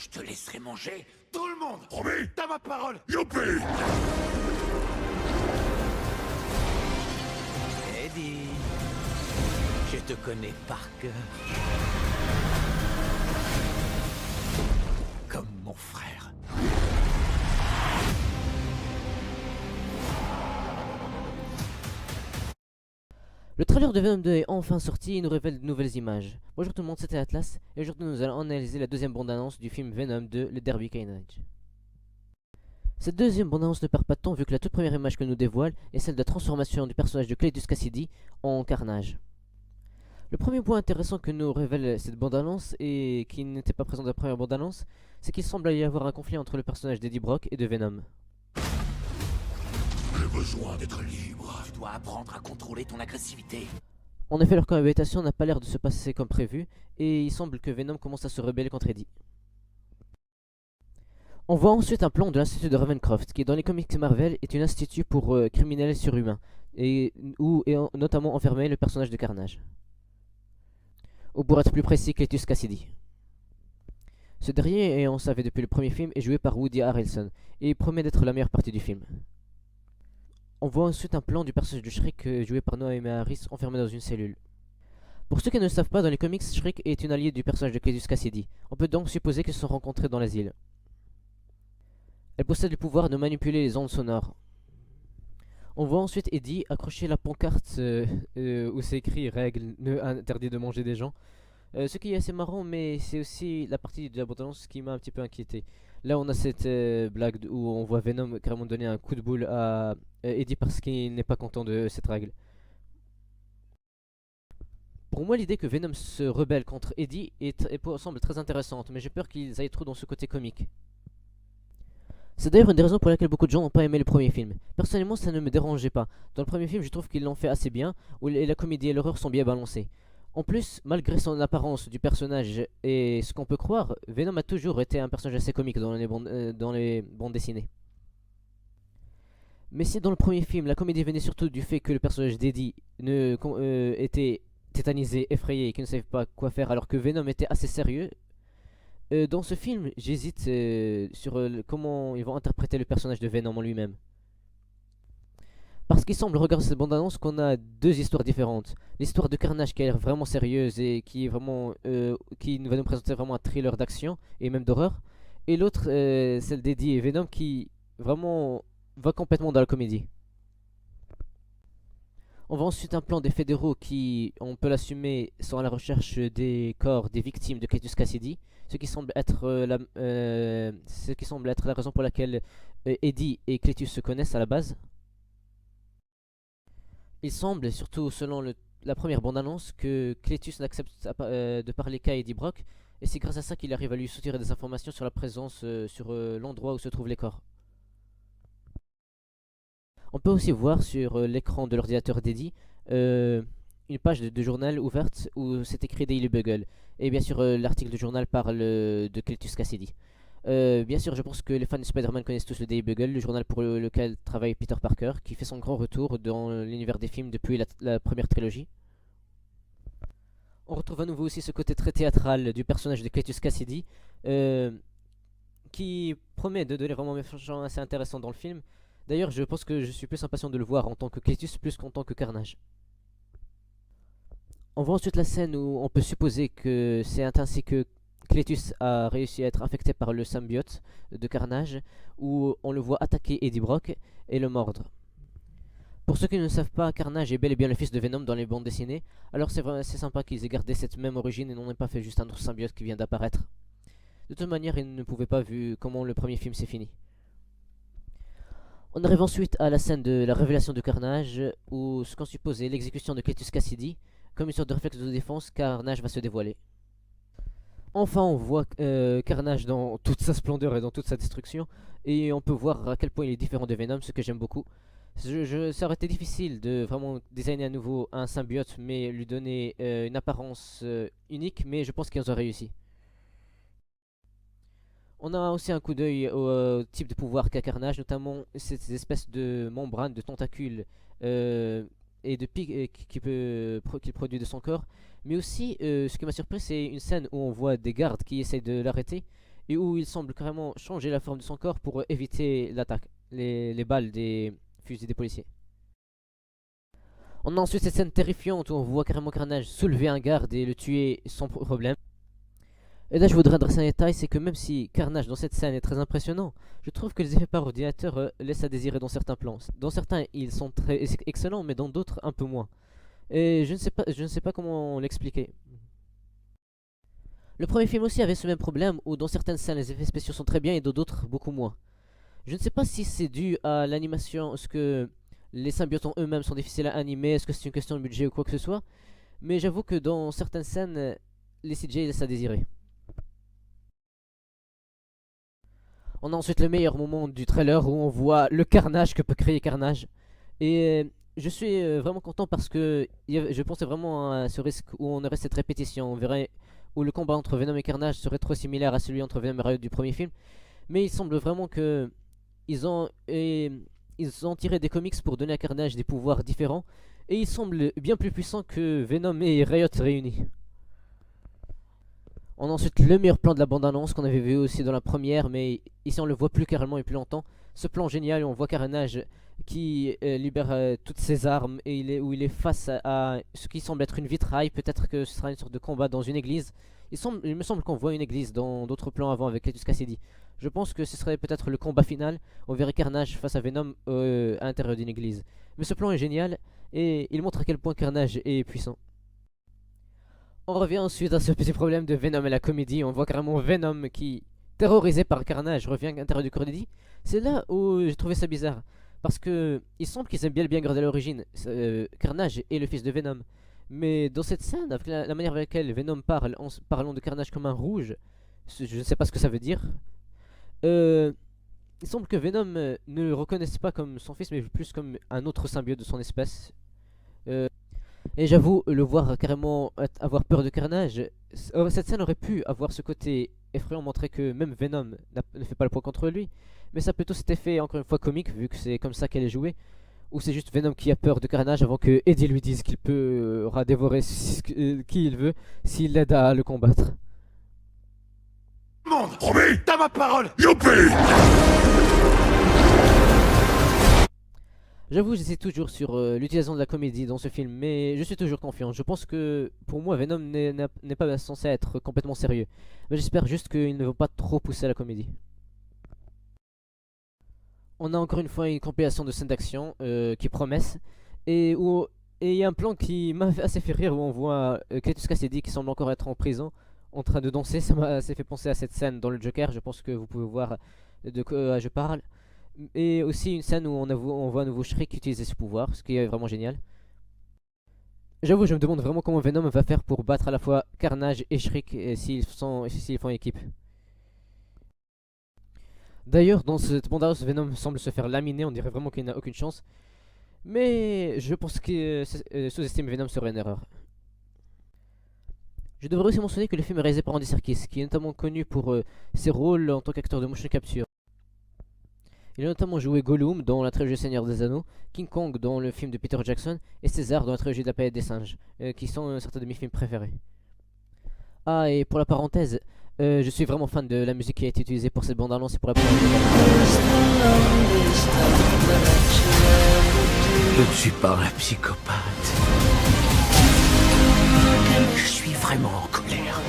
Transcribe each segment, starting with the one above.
Je te laisserai manger tout le monde. Promis? T'as ma parole. Youpi! Eddie, je te connais par cœur. Comme mon frère. Le trailer de Venom 2 est enfin sorti et nous révèle de nouvelles images. Bonjour tout le monde, c'était Atlas et aujourd'hui nous allons analyser la deuxième bande-annonce du film Venom 2, le Derby Carnage. Cette deuxième bande-annonce ne perd pas de temps vu que la toute première image que nous dévoile est celle de la transformation du personnage de Cletus Cassidy en Carnage. Le premier point intéressant que nous révèle cette bande-annonce et qui n'était pas présent dans la première bande-annonce, c'est qu'il semble y avoir un conflit entre le personnage d'Eddie Brock et de Venom. J'ai besoin d'être libre. Tu dois apprendre à contrôler ton agressivité. En effet, leur cohabitation n'a pas l'air de se passer comme prévu et il semble que Venom commence à se rebeller contre Eddie. On voit ensuite un plan de l'institut de Ravencroft, qui dans les comics Marvel est un institut pour criminels surhumains, où est notamment enfermé le personnage de Carnage. Ou pour être plus précis, Cletus Cassidy. Ce dernier, et on savait depuis le premier film, est joué par Woody Harrelson, et il promet d'être la meilleure partie du film. On voit ensuite un plan du personnage de Shriek, joué par Naomi Harris, enfermé dans une cellule. Pour ceux qui ne le savent pas, dans les comics, Shriek est une alliée du personnage de Cletus Cassidy. On peut donc supposer qu'ils se sont rencontrés dans l'asile. Elle possède le pouvoir de manipuler les ondes sonores. On voit ensuite Eddie accrocher la pancarte où c'est écrit règle interdit de manger des gens. Ce qui est assez marrant, mais c'est aussi la partie de la bande-annonce qui m'a un petit peu inquiété. Là, on a cette blague où on voit Venom carrément donner un coup de boule à Eddie parce qu'il n'est pas content de cette règle. Pour moi, l'idée que Venom se rebelle contre Eddie semble très intéressante, mais j'ai peur qu'ils aillent trop dans ce côté comique. C'est d'ailleurs une des raisons pour laquelle beaucoup de gens n'ont pas aimé le premier film. Personnellement, ça ne me dérangeait pas. Dans le premier film, je trouve qu'ils l'ont fait assez bien, où la comédie et l'horreur sont bien balancées. En plus, malgré son apparence du personnage et ce qu'on peut croire, Venom a toujours été un personnage assez comique dans les bandes dessinées. Mais si dans le premier film, la comédie venait surtout du fait que le personnage d'Eddie était tétanisé, effrayé et qu'il ne savait pas quoi faire alors que Venom était assez sérieux, dans ce film, j'hésite sur comment ils vont interpréter le personnage de Venom en lui-même. Parce qu'il semble, regarder cette bande-annonce, qu'on a deux histoires différentes. L'histoire de Carnage qui a l'air vraiment sérieuse et qui va nous présenter vraiment un thriller d'action et même d'horreur. Et l'autre, celle d'Eddie et Venom qui vraiment va complètement dans la comédie. On voit ensuite un plan des fédéraux qui, on peut l'assumer, sont à la recherche des corps des victimes de Cletus Cassidy. Ce qui semble être la raison pour laquelle Eddie et Cletus se connaissent à la base. Il semble, surtout selon la première bande-annonce, que Cletus n'accepte de parler qu'à Eddie Brock, et c'est grâce à ça qu'il arrive à lui soutirer des informations sur la présence, sur l'endroit où se trouvent les corps. On peut aussi voir sur l'écran de l'ordinateur d'Eddie une page de journal ouverte où c'est écrit Daily Bugle. Et bien sûr, l'article du journal parle de Cletus Cassidy. Bien sûr, je pense que les fans de Spider-Man connaissent tous le Daily Bugle, le journal pour lequel travaille Peter Parker, qui fait son grand retour dans l'univers des films depuis la première trilogie. On retrouve à nouveau aussi ce côté très théâtral du personnage de Cletus Cassidy, qui promet de donner vraiment un méchant assez intéressant dans le film. D'ailleurs, je pense que je suis plus impatient de le voir en tant que Cletus plus qu'en tant que Carnage. On voit ensuite la scène où on peut supposer que c'est ainsi que Cletus a réussi à être infecté par le symbiote de Carnage, où on le voit attaquer Eddie Brock et le mordre. Pour ceux qui ne savent pas, Carnage est bel et bien le fils de Venom dans les bandes dessinées, alors c'est sympa qu'ils aient gardé cette même origine et n'en aient pas fait juste un autre symbiote qui vient d'apparaître. De toute manière, ils ne pouvaient pas vu comment le premier film s'est fini. On arrive ensuite à la scène de la révélation de Carnage, où ce qu'on suppose est l'exécution de Cletus Cassidy. Comme une sorte de réflexe de défense, Carnage va se dévoiler. Enfin, on voit Carnage dans toute sa splendeur et dans toute sa destruction, et on peut voir à quel point il est différent de Venom, ce que j'aime beaucoup. Ça aurait été difficile de vraiment designer à nouveau un symbiote, mais lui donner une apparence unique, mais je pense qu'ils ont réussi. On a aussi un coup d'œil au type de pouvoir qu'a Carnage, notamment ces espèces de membranes, de tentacules et de pics qu'il produit de son corps. Mais aussi, ce qui m'a surpris, c'est une scène où on voit des gardes qui essayent de l'arrêter et où il semble carrément changer la forme de son corps pour éviter l'attaque, les balles des fusils des policiers. On a ensuite cette scène terrifiante où on voit carrément Carnage soulever un garde et le tuer sans problème. Et là je voudrais adresser un détail, c'est que même si Carnage dans cette scène est très impressionnant, je trouve que les effets par ordinateur laissent à désirer dans certains plans. Dans certains ils sont très excellents, mais dans d'autres un peu moins. Et je ne sais pas comment l'expliquer. Le premier film aussi avait ce même problème où dans certaines scènes les effets spéciaux sont très bien et dans d'autres beaucoup moins. Je ne sais pas si c'est dû à l'animation, est-ce que les symbiotes en eux-mêmes sont difficiles à animer, est-ce que c'est une question de budget ou quoi que ce soit. Mais j'avoue que dans certaines scènes, les CGI laissent à désirer. On a ensuite le meilleur moment du trailer où on voit le carnage que peut créer Carnage. Et je suis vraiment content parce que je pensais vraiment à ce risque où on aurait cette répétition. On verrait où le combat entre Venom et Carnage serait trop similaire à celui entre Venom et Riot du premier film. Mais il semble vraiment que ils ont tiré des comics pour donner à Carnage des pouvoirs différents. Et il semble bien plus puissant que Venom et Riot réunis. On a ensuite le meilleur plan de la bande-annonce qu'on avait vu aussi dans la première, mais ici on le voit plus carrément et plus longtemps. Ce plan génial où on voit Carnage qui libère toutes ses armes et où il est face à ce qui semble être une vitraille. Peut-être que ce sera une sorte de combat dans une église. Il me semble qu'on voit une église dans d'autres plans avant avec Cletus Cassidy. Je pense que ce serait peut-être le combat final. On verrait Carnage face à Venom à l'intérieur d'une église. Mais ce plan est génial et il montre à quel point Carnage est puissant. On revient ensuite à ce petit problème de Venom et la comédie. On voit carrément Venom qui, terrorisé par Carnage, revient à l'intérieur du comédie. C'est là où j'ai trouvé ça bizarre. Parce que il semble qu'ils aiment bien le bien garder à l'origine. Carnage est le fils de Venom. Mais dans cette scène, avec la manière avec laquelle Venom parle, en parlant de Carnage comme un rouge, je ne sais pas ce que ça veut dire. Il semble que Venom ne le reconnaisse pas comme son fils, mais plus comme un autre symbiote de son espèce. Et j'avoue, le voir carrément avoir peur de Carnage, cette scène aurait pu avoir ce côté effrayant, montrer que même Venom ne fait pas le poids contre lui. Mais ça a plutôt cet effet, encore une fois, comique, vu que c'est comme ça qu'elle est jouée. Ou c'est juste Venom qui a peur de Carnage avant que Eddie lui dise qu'il peut dévorer qui il veut s'il l'aide à le combattre. Monde, Promis. t'as ma parole. Youpi. J'avoue, j'hésite toujours sur l'utilisation de la comédie dans ce film, mais je suis toujours confiant. Je pense que pour moi, Venom n'est pas censé être complètement sérieux. Mais j'espère juste qu'il ne va pas trop pousser à la comédie. On a encore une fois une compilation de scènes d'action qui promettent. Et il y a un plan qui m'a assez fait rire où on voit Cletus Cassidy qui semble encore être en prison en train de danser. Ça m'a assez fait penser à cette scène dans le Joker. Je pense que vous pouvez voir de quoi je parle. Et aussi une scène où on voit à nouveau Shriek utiliser ses pouvoirs, ce qui est vraiment génial. J'avoue, je me demande vraiment comment Venom va faire pour battre à la fois Carnage et Shriek s'ils font équipe. D'ailleurs, dans cette bande-annonce, Venom semble se faire laminer, on dirait vraiment qu'il n'a aucune chance. Mais je pense que sous-estimer Venom serait une erreur. Je devrais aussi mentionner que le film est réalisé par Andy Serkis, qui est notamment connu pour ses rôles en tant qu'acteur de motion capture. Il a notamment joué Gollum dans la trilogie Seigneur des Anneaux, King Kong dans le film de Peter Jackson et César dans la trilogie de la planète des singes, qui sont certains de mes films préférés. Ah, et pour la parenthèse, je suis vraiment fan de la musique qui a été utilisée pour cette bande-annonce et pour la première. Je ne suis pas un psychopathe. Je suis vraiment en colère.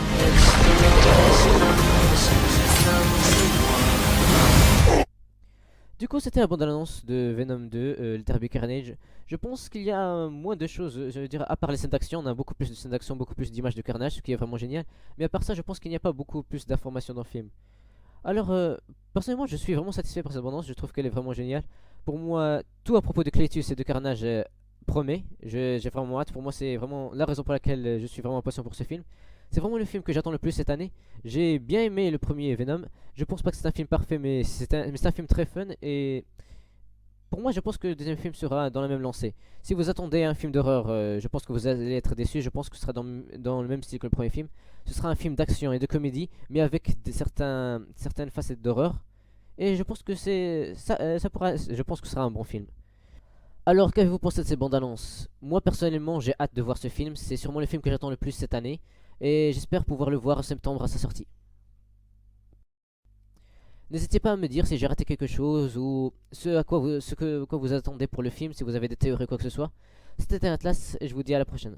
Du coup, c'était la bande-annonce de Venom 2, Let There Be Carnage. Je pense qu'il y a moins de choses, je veux dire, à part les scènes d'action, on a beaucoup plus de scènes d'action, beaucoup plus d'images de Carnage, ce qui est vraiment génial. Mais à part ça, je pense qu'il n'y a pas beaucoup plus d'informations dans le film. Alors, personnellement, je suis vraiment satisfait par cette bande-annonce, je trouve qu'elle est vraiment géniale. Pour moi, tout à propos de Cletus et de Carnage promet, j'ai vraiment hâte. Pour moi, c'est vraiment la raison pour laquelle je suis vraiment impatient pour ce film. C'est vraiment le film que j'attends le plus cette année. J'ai bien aimé le premier Venom. Je pense pas que c'est un film parfait, mais c'est un film très fun. Et pour moi, je pense que le deuxième film sera dans la même lancée. Si vous attendez un film d'horreur, je pense que vous allez être déçus. Je pense que ce sera dans le même style que le premier film. Ce sera un film d'action et de comédie, mais avec certaines facettes d'horreur. Et je pense que je pense que ce sera un bon film. Alors, qu'avez-vous pensé de ces bandes annonces? Moi, personnellement, j'ai hâte de voir ce film. C'est sûrement le film que j'attends le plus cette année. Et j'espère pouvoir le voir en septembre à sa sortie. N'hésitez pas à me dire si j'ai raté quelque chose ou quoi vous attendez pour le film, si vous avez des théories ou quoi que ce soit. C'était Atlas et je vous dis à la prochaine.